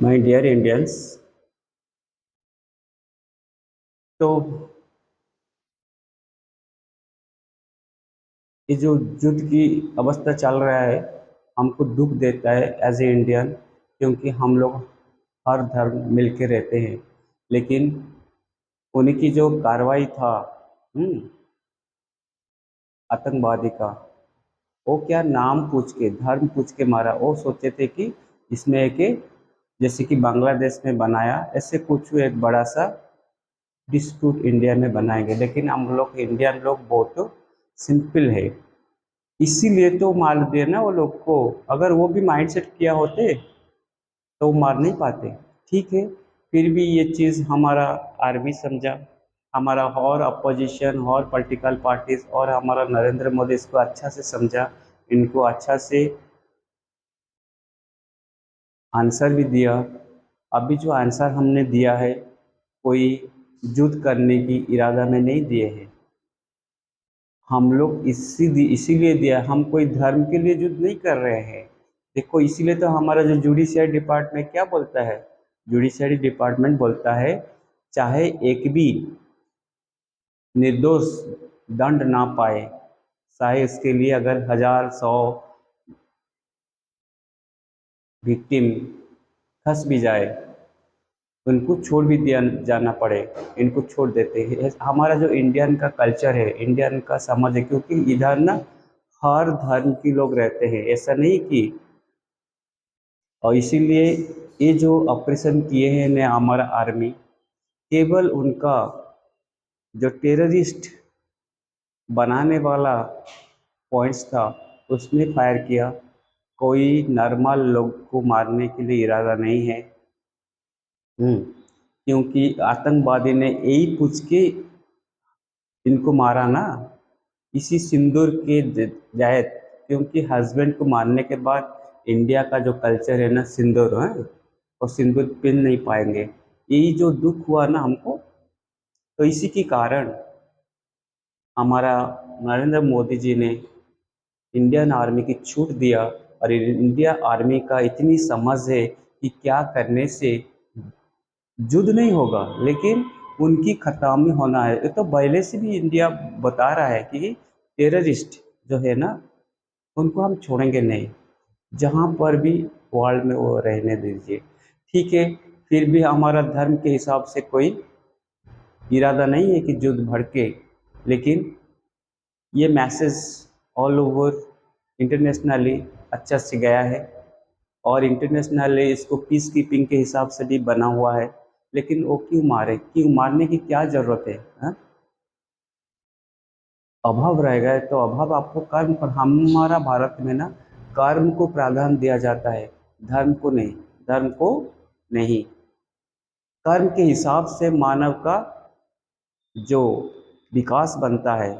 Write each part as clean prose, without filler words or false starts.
My dear Indians. तो ये जो युद्ध की अवस्था चल रहा है हमको दुख देता है एज ए इंडियन, क्योंकि हम लोग हर धर्म मिलके रहते हैं। लेकिन उनकी जो कार्रवाई था, हम्म, आतंकवादी का, वो क्या नाम पूछ के धर्म पूछ के मारा। वो सोचे थे कि इसमें एक जैसे कि बांग्लादेश में बनाया ऐसे कुछ एक बड़ा सा डिस्प्यूट इंडिया में बनाएंगे, लेकिन हम लोग इंडियन लोग बहुत सिंपल है। इसीलिए तो मार दिया ना वो लोग को। अगर वो भी माइंड सेट किया होते तो वो मार नहीं पाते। ठीक है, फिर भी ये चीज़ हमारा आर्मी समझा, हमारा और अपोजिशन और पॉलिटिकल पार्टीज और हमारा नरेंद्र मोदी इसको अच्छा से समझा, इनको अच्छा से आंसर भी दिया। अभी जो आंसर हमने दिया है, कोई युद्ध करने की इरादा में नहीं दिए हैं। हम लोग इसीलिए दिया, हम कोई धर्म के लिए युद्ध नहीं कर रहे हैं। देखो, इसीलिए तो हमारा जो जुडिशियल डिपार्टमेंट क्या बोलता है, जुडिशियरी डिपार्टमेंट बोलता है चाहे एक भी निर्दोष दंड ना पाए, चाहे उसके लिए अगर 1000 100 विक्टिम फंस भी जाए, उनको छोड़ भी दिया जाना पड़े, इनको छोड़ देते हैं। हमारा जो इंडियन का कल्चर है, इंडियन का समझ है, क्योंकि इधर ना हर धर्म के लोग रहते हैं, ऐसा नहीं कि। और इसीलिए ये जो ऑपरेशन किए हैं ने हमारा आर्मी, केवल उनका जो टेररिस्ट बनाने वाला पॉइंट्स था उसमें फायर किया। कोई नॉर्मल लोग को मारने के लिए इरादा नहीं है। क्योंकि आतंकवादी ने यही पूछ के इनको मारा ना, इसी सिंदूर के जायद, क्योंकि हस्बैंड को मारने के बाद इंडिया का जो कल्चर है ना, सिंदूर है, और सिंदूर पहन नहीं पाएंगे। यही जो दुख हुआ ना हमको, तो इसी के कारण हमारा नरेंद्र मोदी जी ने इंडियन आर्मी की छूट दिया। और इंडिया आर्मी का इतनी समझ है कि क्या करने से युद्ध नहीं होगा, लेकिन उनकी खत्म होना है। ये तो पहले से भी इंडिया बता रहा है कि टेररिस्ट जो है ना, उनको हम छोड़ेंगे नहीं, जहाँ पर भी वर्ल्ड में वो रहने दीजिए। ठीक है, फिर भी हमारा धर्म के हिसाब से कोई इरादा नहीं है कि युद्ध भड़के, लेकिन ये मैसेज ऑल ओवर इंटरनेशनली अच्छा से गया है। और इंटरनेशनली इसको पीस कीपिंग के हिसाब से भी बना हुआ है। लेकिन वो क्यों मारे, क्यों मारने की क्या जरूरत है, हा? अभाव रहेगा तो अभाव आपको कर्म पर, हमारा भारत में ना कर्म को प्राधान्य दिया जाता है, धर्म को नहीं। धर्म को नहीं, कर्म के हिसाब से मानव का जो विकास बनता है,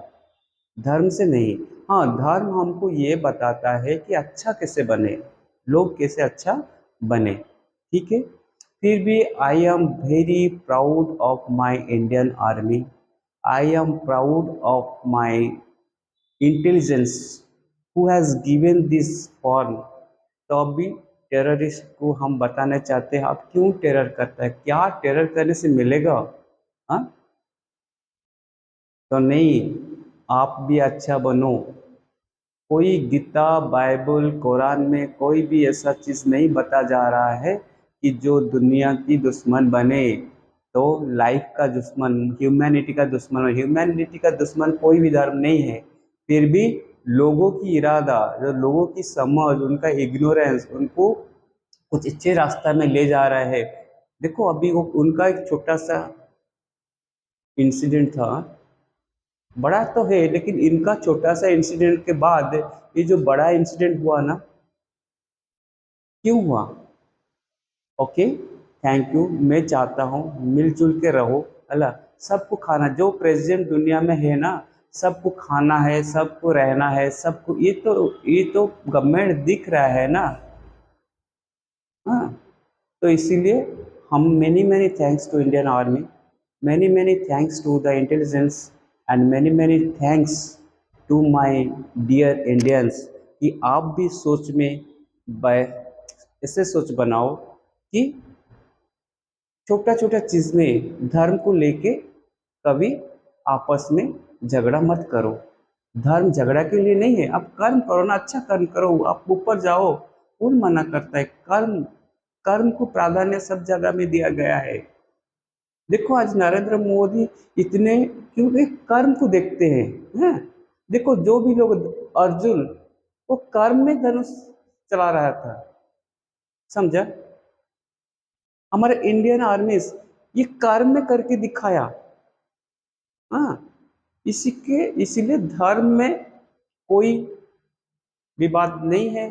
धर्म से नहीं। हाँ, धर्म हमको ये बताता है कि अच्छा कैसे बने, लोग कैसे अच्छा बने। ठीक है, फिर भी I am very proud of my Indian army. I am proud of my intelligence who has given this form. तो अभी टेररिस्ट को हम बताना चाहते हैं, आप क्यों टेरर करता है, क्या टेरर करने से मिलेगा? हाँ, तो नहीं, आप भी अच्छा बनो। कोई गीता बाइबल कुरान में कोई भी ऐसा चीज़ नहीं बता जा रहा है कि जो दुनिया की दुश्मन बने तो लाइफ का दुश्मन, ह्यूमैनिटी का दुश्मन। ह्यूमैनिटी का दुश्मन कोई भी धर्म नहीं है। फिर भी लोगों की इरादा, जो लोगों की समझ, उनका इग्नोरेंस उनको कुछ अच्छे रास्ता में ले जा रहा है। देखो, अभी वो उनका एक छोटा सा इंसिडेंट था, बड़ा तो है, लेकिन इनका छोटा सा इंसिडेंट के बाद ये जो बड़ा इंसिडेंट हुआ ना, क्यों हुआ? Okay, thank you. मैं चाहता हूँ मिलजुल के रहो, अल्लाह। सबको खाना, जो प्रेसिडेंट दुनिया में है ना, सबको खाना है, सबको रहना है, सबको, ये तो गवर्नमेंट दिख रहा है ना। हाँ, तो इसीलिए हम many many thanks to Indian Army, many many thanks to the intelligence, and many many thanks to my dear Indians, कि आप भी सोच में ऐसे सोच बनाओ कि छोटा छोटा चीज में धर्म को लेके कभी आपस में झगड़ा मत करो। धर्म झगड़ा के लिए नहीं है। आप कर्म करो ना, अच्छा कर्म करो, आप ऊपर जाओ। कौन मना करता है? कर्म, कर्म को प्राधान्य सब जगह में दिया गया है। देखो आज नरेंद्र मोदी इतने क्योंकि कर्म को देखते हैं। देखो जो भी लोग, अर्जुन वो कर्म में धनुष चला रहा था, समझा? हमारे इंडियन आर्मी ये कर्म में करके दिखाया। हाँ, इसीलिए धर्म में कोई विवाद नहीं है।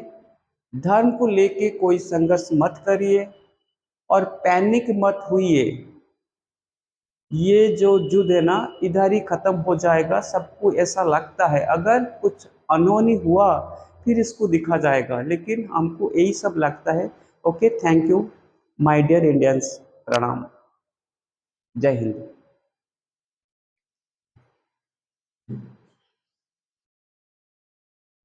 धर्म को लेके कोई संघर्ष मत करिए और पैनिक मत हुइए। ये जो युद्ध है ना, इधर ही खत्म हो जाएगा, सबको ऐसा लगता है। अगर कुछ अनहोनी हुआ फिर इसको दिखा जाएगा, लेकिन हमको यही सब लगता है। Okay, thank you my dear Indians, प्रणाम, जय हिंद।